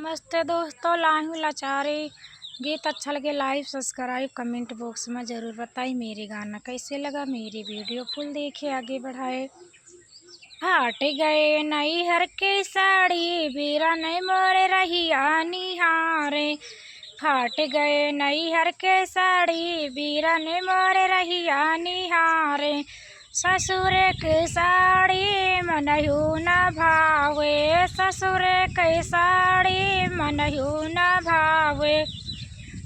नमस्ते दोस्तों, लाहू लाचारी गीत अच्छा लगे लाइक सब्सक्राइब कमेंट बॉक्स में ज़रूर बताइए। मेरे गाना कैसे लगा, मेरी वीडियो फुल देखे आगे बढ़ाए। हट गए नैहर के साड़ी बीरा नहीं मोरे रहिया निहारे। फाट गए नैहर के साड़ी बीरा नहीं मोरे रहिया निहारे। ससुर के साड़ी मनहु न भावे, ससुर के साड़ी मनहु न भावे।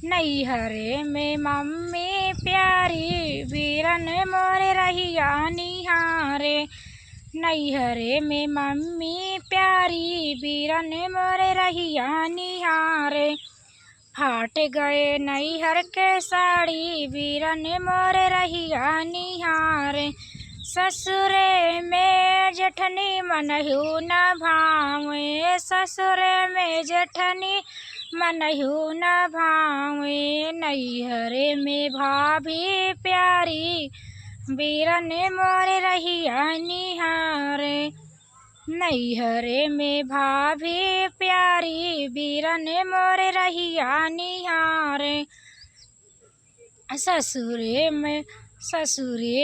नैहरे में मम्मी प्यारी बीरन मोरे रहिया निहारे। नैहरे में मम्मी प्यारी बीरन मोरे रहिया निहारे। फाट गए नैहर के साड़ी बीरन मोरे रहिया निहारे। ससुरे में जेठनी मनहु न भावे, ससुरे में जेठनी मनहु न भावे। नैहरे में भाभी प्यारी बीरन मोरे रहिया निहारे। नैहरे में भाभी प्यारी बीरन मोरे रहिया निहारे। ससुरे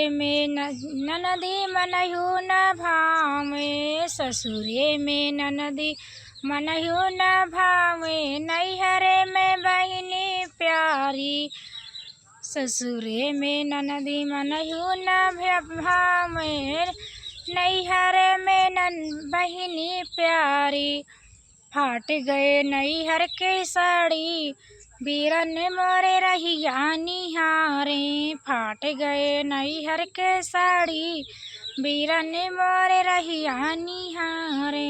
में ननदी मनहु न भावे, ससुरे में ननदी मनहु न भावे। नैहरे में बहिनी प्यारी, ससुरे में ननदी मनहु न भावे। नैहरे में बहिनी प्यारी। फाट गए नैहर के साड़ी बीरन मोरे रहिया निहारे। फाट गए नैहर के साड़ी बीरन मोरे रहिया निहारे।